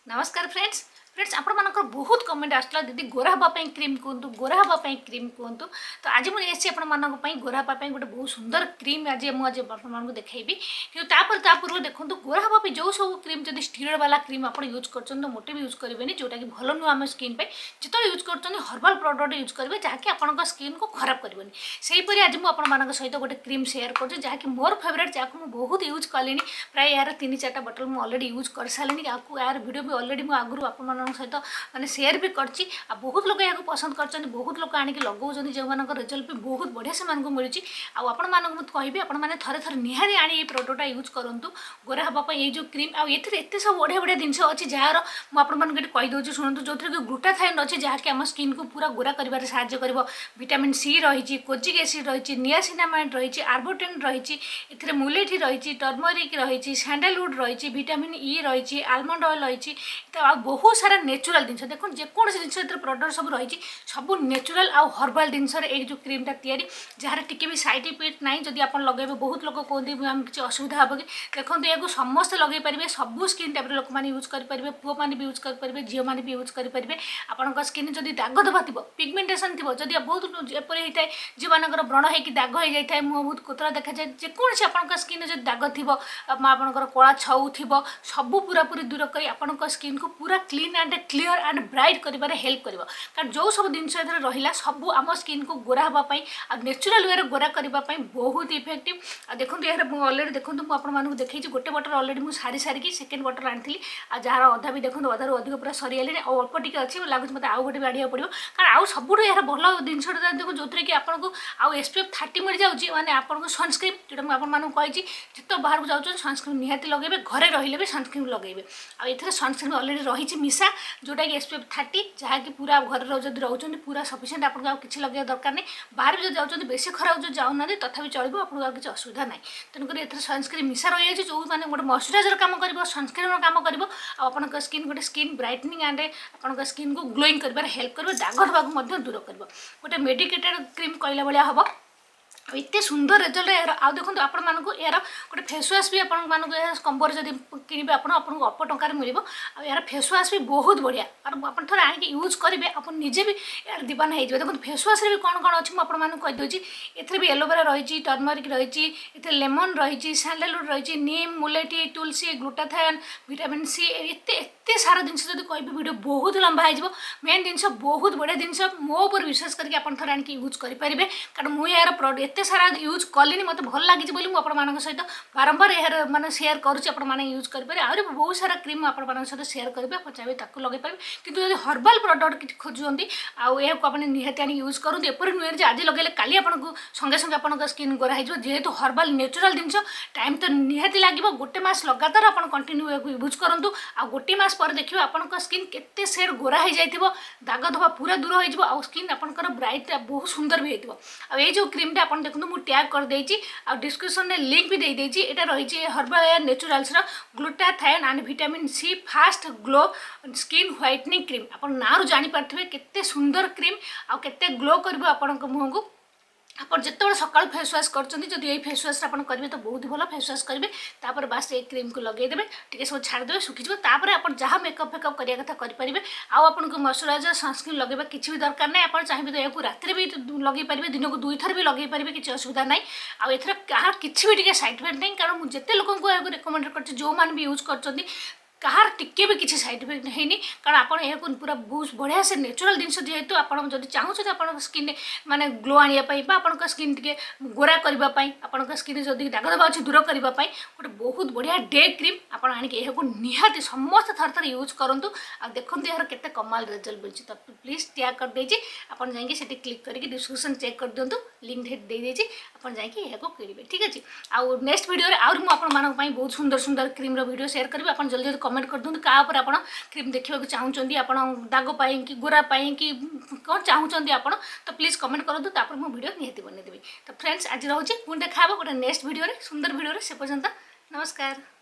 नमस्कार friends friends आपण मानकर बहुत कमेंट आसला दीदी गोरा हाँपाई क्रीम कहतु गोरा हाँपाई क्रीम कहतु तो आज मुझे आपण मानी गोरा हाँपाई गोटे बहुत सुंदर क्रीम आज मुझे आपको देखी कि पूर्व देखो गोरा हाँपाई जो सब क्रीम जब स्टीरोड वाला क्रीम आप यूज कर मोटे भी यूज करेंगे जोटा कि भल नुह आम स्किन पे जो यूज कर हर्बाल प्रोडक्ट यूज करेंगे जहाँकि आपंक स्किन को खराब करनी सेहीपरि आज मुझे सहित गोटे क्रीम सेयार कर मोर फेवरेट जहाँ मुझे बहुत यूज कली प्राय यार 3-4टा बटल मुझे अलरेडी यूज कर सारे यार वीडियो भी अलरेडी मुझे आगुरी आप सहित मैंने सेयार भी कर बहुत लोग यहाँ पसंद कर बहुत लोग आणिक लगाऊँ जो रिजल्ट भी बहुत बढ़िया से मिलूँ आपण मानक कहि आपण मैंने थे थे निहारी आनी प्रोडक्टा यूज करूँ गोरा हाँपाई ये जो क्रीम आते सब बढ़िया बढ़िया जिन अच्छी जार मुझे कहीदे शुणु जो थी ग्लूटाथायोन अच्छी जहाँकि आम स्किन को पूरा गोरा कर साहय कर विटामिन सी रही कोजिक एसिड रही नियासिनामाइड रही आर्बोटेन रही मुलेठी रही टर्मरिक रही सैंडलवुड रही विटामिन ई रही आलमंड ऑयल रही बहुत सारा नेचुरल जिन देखो जेको जिन प्रोडक्ट सब रही सब नेचुरल आउ हर्बाल जिनसर एक जो क्रीमटा तैयारी जार टी भी साइड इफेक्ट ना जदि आप लगे बहुत लोग कहते मैम किसी असुविधा हे कि देखो यहाँ समस्ते लगे पारे सब स्किन टाइप लोक मैंने यूज करेंगे पुओ मैंने भी यूज करेंगे झील मैंने भी यूज करेंगे आपंक स्किन जब दाग धब्बा थी पिगमेंटेसन थी जदि बहुत एपरी होता है झील मानकर व्रण हो दाग हो जाए मुँह बहुत कोतरा देखा जाए जेकोसी आपंक स्किन जो दाग थी आपंकर कला छऊ थी सब पूरा पूरी दूर कर आपंक स्किन को पूरा clean and clear and bright कर हेल्प कर कारण जो सब जिन रहा सब आम स्किन को गोरा हाँपाई नेचुरल वे गोरा करने बहुत इफेक्टिव देखो यार अलरेडी देखो मुझे देखी गोटे बटर अलरेडी मुझे सारी सारिकी सेकेंड बटर आनी जार अधा भी देखो अधारू अधिक पूरा सरीगले अल्प टी अच्छी लगुच मतलब आउ गोटे भी आड़ा पड़ो कारण आउ सब यार भल जिनसा देखो जो थी कि आपको आउ SPF 30 मिल जाऊँगी मैंने आपको सनस्क्रीन जोटा मुझे कही जिते बाहर को जाऊँ सनस्क्रीन निहाती लगे घरे रही भी सनस्क्रीन लगे आउ सनस्क्रीन अलरेडी रही मिसा जोटा कि SPF 30 जहाँकि पूरा घर जब रोच पूरा सफिसीयंट आपको किसी लगे दरकार नहीं बाहर भी जाऊँ बेसी खरा जो जाऊना तथा चलो आपको किसी असुविधा ना तेणुकर ये सनस्क्रीन मिसा रही है जो मैंने गोटे मॉइस्चराइजर काम कर सनस्क्रीन काम कर आपंक स्किन गोटे स्किन ब्राइटनिंग एंड आपंक स्किन को ग्लोइंग कर हेल्प कर दाग धब्बा दूर कर गोटे मेडिकेटेड क्रीम कहला भाया हम एत सुंदर रिजल्ट यार आउ देखो आपण मानक यार गोटे फेसवाश भी आपण कंबर जब किणवे आपको अल्प टकर मिल यार फेसवाश भी बहुत बढ़िया और आप थे आगे यूज करेंगे आप निजे भी यार दीवाना हो देखो फेसवाश भी कौन कौन अच्छी मुझे कहीदे ये भी एलोवेरा रही टर्मरिक रही लेमन रही सैंडलवुड रही नीम मुलेठी तुलसी ग्लूटाथायोन विटामिन सी एत सारा जिन जब कह वीडियो बहुत लंबा हो मेन जिन बहुत बढ़िया जिन मो ऊपर विश्वास करके आप थे आनिक यूज करेंगे कारण मुझे यार एत सारा यूज कली मत भल लगी आप सहित बारंबार यार मैंने सेयार करें यूज करेंगे आहरी बहुत सारा क्रीम आप सहित सेयार करेंगे आप चाहिए लगे पारे कि हर्बाल प्रोडक्ट किसी खोजुंट आप निहाती आनी यूज करूँ एपरी नुहे आज लगे काली आपको संगे संगे आप स्किन गोरा हो जेहेतु हर्बाल नेचुरल जिन टाइम तो निहाती लगे गोटे मस लगातार आप कंटिन्यू यूज करूँ आ गोटे मस पर देखिए आपंक स्किन केते सेड गोरा हो जाए दाग धब्बा पूरा दूर हो स्किन आपंकर ब्राइट बहुत सुंदर भी हो ये जो क्रीमटा आप देखो मुझे टैग कर देती डिस्क्रिप्शन में लिंक भी दे यहाँ रही herbal naturals glutathione and vitamin C fast glow skin whitening cream आप ना जापारे केते सुंदर क्रीम आते ग्लो कर मुँह को आप जिते सका फेसवाश कर यही फेसवाश करेंगे तो बहुत ही भल फेसवाश करेंगे तापर बास ये क्रीम को लगेदेवे टी सब छाड़देवे सुखीज तापर आप जहाँ मेकअप फेकअप करने कथा करेंगे आपको मॉइस्चराइजर सनस्क्रीन लगे किसी भी दरकार नहीं आप चाहिए तो यहाँ रात भी लगे पारे दिन को 2 थर भी लगे पारे किसी असुविधा ना आर क्या किसी भी साइड इफेक्ट नहीं कारण मुझे जिते लोक रेकमेंड कर जो मैंने भी यूज कर कहार टिके भी किसी साइड इफेक्ट है कारण आप पूरा बहुत बढ़िया से नेचुरल जिन जेहेतु आप चाहते आप स्किन माने ग्लो आने आप स्किन टे गोरा करने आप स्किन जब दाग धब्बा अच्छी दूर करने गोटे बहुत बढ़िया डे क्रीम आप निहाती समस्त थर थर यूज करूँ आ देखो यार केते कमाल रिजल्ट मिली तो प्लीज टैग कर देती आप जाकि क्लिक करके डिस्क्रिप्शन चेक कर दिंतु लिंक दे देती आप जाकि किणवे ठीक अच्छे आउ नेक्स्ट वीडियो आउरी मुझे बहुत सुंदर सुंदर क्रीम वीडियो शेयर करी आप जल्दी जल्दी कमेंट कर दिखाँ क्या आप क्रीम देखा चाहते आप दाग पाई कि गोरा पाई कि कौन चाहते आप तो प्लीज कमेंट करूँ तापर मो वीडियो निहाती बनईदेवी तो फ्रेंड्स आज रोचे पुणी देखा गोटे नेक्स्ट वीडियो सुंदर वीडियो से पर्यंत नमस्कार।